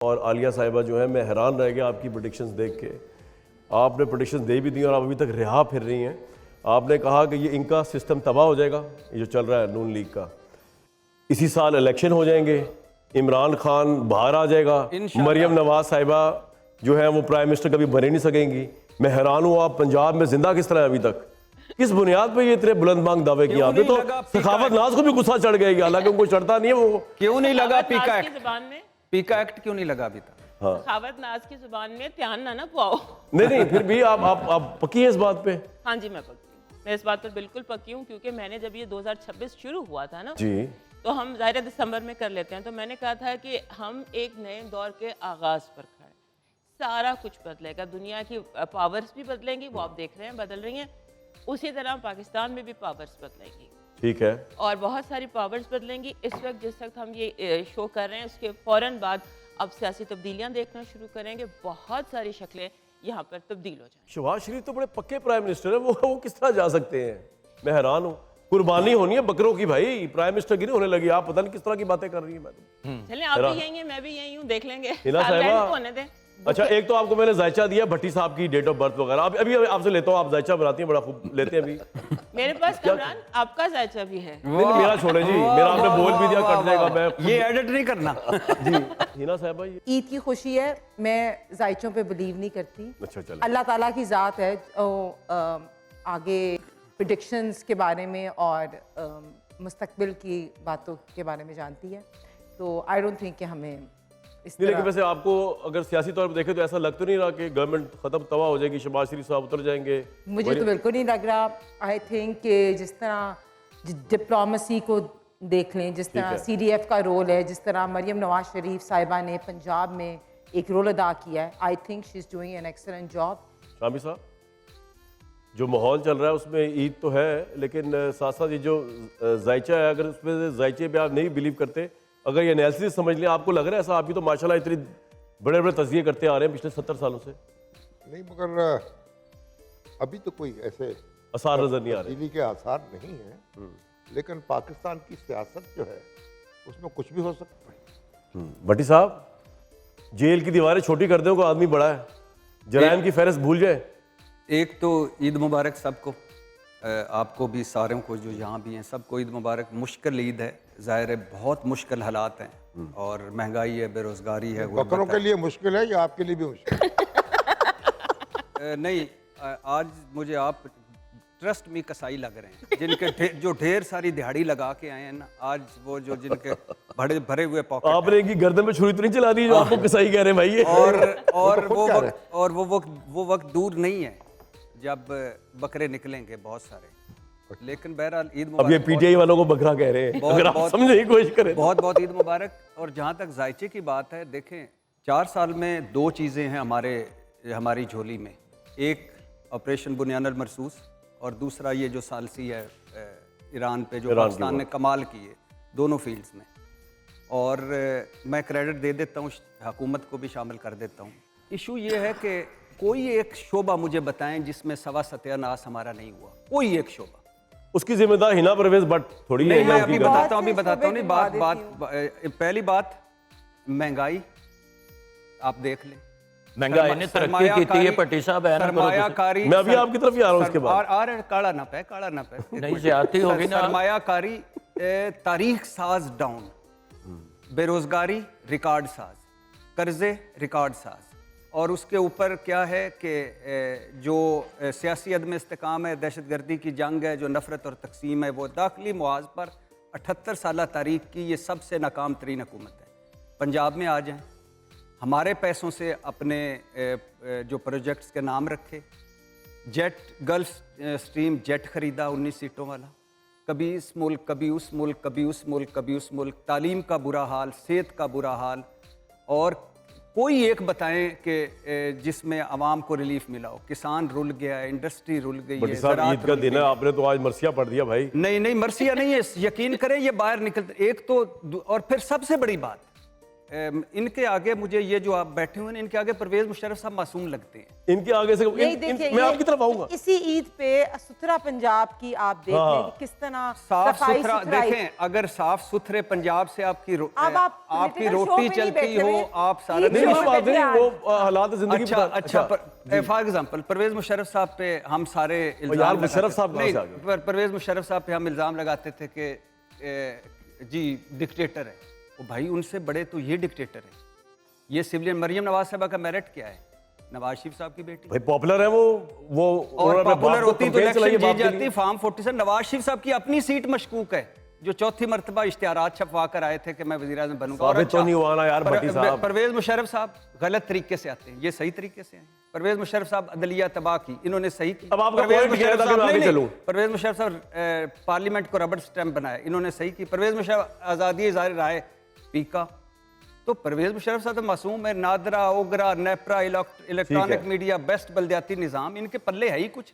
और आलिया साहिबा जो है, मैं हैरान रह गया आपकी प्रेडिक्शंस देख के। आपने प्रेडिक्शंस दे भी दी और आप अभी तक रिहा फिर रही हैं। आपने कहा कि ये इनका सिस्टम तबाह हो जाएगा, ये जो चल रहा है नून लीग का। इसी साल इलेक्शन हो जाएंगे, इमरान खान बाहर आ जाएगा, मरियम नवाज साहिबा जो है वो प्राइम मिनिस्टर कभी बन ही नहीं सकेंगी। मैं हैरान हूँ, आप पंजाब में जिंदा किस तरह है अभी तक? किस बुनियाद पे ये इतने बुलंद मांग दावे किए आपने? तो सखावत नाज को भी गुस्सा चढ़ गया, हालांकि उनको चढ़ता नहीं है। वो क्यों नहीं लगा पीका एक्ट जुबान में? पीका एक्ट क्यों नहीं लगा अभी तक? हाँ। सखावत नाज की जुबान में ध्यान ना पाओ। नहीं, फिर भी आप पक्की है इस बात पे? हाँ जी, मैं पक्की हूँ। मैं इस बात पर बिल्कुल पक्की हूँ, क्योंकि मैंने जब ये 2026 शुरू हुआ था ना जी, तो हम ज़ाहिर दिसंबर में कर लेते हैं, तो मैंने कहा था कि हम एक नए दौर के आगाज़ पर खड़े, सारा कुछ बदलेगा, दुनिया की पावर्स भी बदलेंगी, वो आप देख रहे हैं बदल रही हैं, उसी तरह पाकिस्तान में भी पावर्स बदलेंगी। ठीक है। और बहुत सारी पावर्स बदलेंगी। इस वक्त जिस वक्त हम ये शो कर रहे हैं, उसके फ़ौरन बाद अब सियासी तब्दीलियाँ देखना शुरू करेंगे, बहुत सारी शक्लें यहाँ पर तब्दील हो जाएंगी। शहबाज शरीफ तो बड़े पक्के प्राइम मिनिस्टर है, वो किस तरह जा सकते हैं? मैं हैरान हूँ। कुर्बानी होनी है बकरों की भाई, प्राइम मिनिस्टर की नहीं होने लगी। आप पता नहीं किस तरह की बातें कर रही हैं। मैडम चलें, आप भी यही हैं, मैं भी यही हूँ, देख लेंगे। हिना साहिबा, होने दें। अच्छा, एक तो आपको मैंने जायचा दिया भट्टी साहब की डेट ऑफ बर्थ वगैरह, अभी आपसे लेता हूँ। आप जायचा बनाती हैं, बड़ा खूब लेते हैं अभी। मेरे पास कमरान आपका जायचा भी है। नहीं, मेरा छोड़े जी, मेरा आपने बोल भी दिया, कट जाएगा। मैं ये एडिट नहीं करना। जी हिना साहिबा, ये ईद की खुशी है, मैं जायचों पे बिलीव नहीं करती। अच्छा चले, अल्लाह ताला की ज़ात है, आगे प्रेडिक्शंस के बारे में और मुस्तकबिल की बातों के बारे में जानती है, तो आई डोंट थिंक कि हमें इस नहीं। लेकिन तरह। वैसे आपको अगर सियासी तौर पर देखें तो ऐसा लग तो नहीं रहा कि गवर्नमेंट खत्म तबाह हो जाएगी, शहबाज शरीफ साहब उतर जाएंगे? मुझे तो बिल्कुल नहीं लग रहा। आई थिंक कि जिस तरह डिप्लोमेसी को देख लें, जिस तरह CDF का रोल है, जिस तरह मरियम नवाज शरीफ साहिबा ने पंजाब में एक रोल अदा किया है, I think she is doing an excellent job. Shami साहब, जो माहौल चल रहा है उसमें ईद तो है, लेकिन साथ साथ ये जो जायचा है, अगर उसमें जायचे पे आप नहीं बिलीव करते, अगर ये एनालिसिस समझ लें, आपको लग रहा है ऐसा? आप भी तो माशाल्लाह इतनी बड़े बड़े तजिए करते आ रहे हैं पिछले 70 सालों से। नहीं, मगर अभी तो कोई ऐसे आसार नजर नहीं आ रहे। तब्दीली के आसार नहीं है, लेकिन पाकिस्तान की सियासत जो है उसमें कुछ भी हो सकता है। भट्टी साहब, जेल की दीवारें छोटी कर दें, कोई आदमी बड़ा है, जराइम की फहरिस्त भूल जाए। एक तो ईद मुबारक सबको, आपको भी, सारों को जो यहाँ भी हैं सबको ईद मुबारक। मुश्किल ईद है, ज़ाहिर है बहुत मुश्किल हालात हैं और महंगाई है, बेरोज़गारी है, बकरों के लिए मुश्किल है या आपके लिए भी मुश्किल है? नहीं, आज मुझे आप ट्रस्ट में कसाई लग रहे हैं, जिनके जो ढेर सारी दिहाड़ी लगा के आए हैं ना, आज वो जो जिनके बड़े भरे हुए पॉकेट। आपने इनकी गर्दन में छुरी तो नहीं चला दी जो आपको कसाई कह रहे हैं भाई? ये और वो वक्त दूर नहीं है जब बकरे निकलेंगे बहुत सारे। लेकिन बहरहाल ईद मुबारक। अब ये PTI वालों को बकरा कह रहे हैं, अगर आप समझने की कोशिश करें। बहुत बहुत ईद मुबारक। और जहाँ तक जायचे की बात है, देखें 4 साल में 2 चीज़ें हैं हमारी झोली में। एक ऑपरेशन बुनियानुल मरसूस और दूसरा ये जो सालसी है ईरान पे, जो पाकिस्तान ने कमाल किए दोनों फील्ड्स में। और मैं क्रेडिट दे देता हूँ, हुकूमत को भी शामिल कर देता हूँ। इशू ये है कि कोई एक शोबा मुझे बताएं जिसमें सवा सत्यानाश हमारा नहीं हुआ, कोई एक शोबा। उसकी जिम्मेदार हिना परवेज भट्ट थोड़ी है। मैं अभी बताता हूँ नहीं, पहली बात महंगाई आप देख लें। महंगाई ने तरक्की की थी, ये पट्टी साहब है ना, सरमायाकारी। मैं अभी आपकी तरफ ही आ रहा हूँ उसके बाद। काला ना पे नहीं ज्यादती होगी ना। सरमायाकारी तारीख साज डाउन, बेरोजगारी रिकॉर्ड साज, कर्जे रिकॉर्ड साज, और उसके ऊपर क्या है कि जो सियासी अदम इस्तेकाम है, दहशतगर्दी की जंग है, जो नफरत और तकसीम है, वो दाखिली मुआज पर 78 साल तारीख की ये सबसे नाकाम तरीन हुकूमत है। पंजाब में आ जाएं, हमारे पैसों से अपने जो प्रोजेक्ट्स के नाम रखे, गल्फ स्ट्रीम जेट खरीदा 19 सीटों वाला, कभी इस मुल्क कभी उस मुल्क, कभी उस मुल्क कभी उस मुल्क, तालीम का बुरा हाल, सेहत का बुरा हाल। और कोई एक बताएं कि जिसमें आवाम को रिलीफ मिला हो। किसान रुल गया है, इंडस्ट्री रुल गई है, ईद का दिन है, आपने तो आज मरसिया पढ़ दिया भाई। नहीं, मरसिया नहीं है, यकीन करें ये बाहर निकलते। एक तो, और फिर सबसे बड़ी बात, इनके आगे मुझे ये जो आप बैठे हुए हैं इनके आगे परवेज मुशर्रफ साहब मासूम लगते हैं। इनके आगे से नहीं देखिए, मैं आपकी तरफ आऊंगा। इसी ईद पे सुथरा पंजाब की आप देख हाँ। लें कि किस तरह साफ सफाई सुथरा सुथराई। देखें, अगर साफ सुथरे पंजाब से आपकी अब आप आपकी political show रोटी पे नहीं चलती बैठे हो, हुए। आप सारा ईद नहीं show वो पे बात बैठे नहीं, हैं। वो हालात जिंदगी अच्छा बता- अच्छा फॉर एग्जांपल परवेज मुशर्रफ साहब पे हम सारे इल्जाम यार, मुशर्रफ लगाते- साहब कहाँ नहीं, से आ गए? परवेज मुशर्रफ साहब पे हम इल्जाम लगाते थे कि जी डिक्टेटर है। वो भाई उनसे बड़े तो ये डिक्टेटर है। ये सिविलियन मरियम नवाज साहबा का मेरिट क्या है? नवाज शरीफ साहब की बेटी। भाई पॉपुलर है वो और उन्होंने अपने पॉपुलर बाप को होती तो campaign चलाई है इलेक्शन बाप जीत के जाती। लिए। फार्म 47 नवाज शरीफ साहब की अपनी सीट मशकूक है, जो चौथी मरतबा इश्तिहारात छपवा कर आए थे कि मैं वज़ीर-ए-आज़म बनूंगा। और साबित तो नहीं हुआ ना यार भट्टी साहब। परवेज मुशर्रफ साहब गलत तरीके से आते हैं, ये सही तरीके से हैं। परवेज मुशर्रफ साहब अदलिया तबाह की, इन्होंने सही की। अब आपका परवेज point क्या है मुशर्रफ ताकि मैं साहब आगे नहीं, चलूं? परवेज मुशर्रफ साहब पार्लियामेंट को रबड़ स्टैम्प बनाया, इन्होंने सही की। परवेज मुशर्रफ आज़ादी इज़हार राय पीका, तो परवेज मुशर्रफ साहब तो मासूम है। NADRA, OGRA, NEPRA, electronic media, best बल्दियाती निज़ाम, इनके पल्ले है ही कुछ नहीं।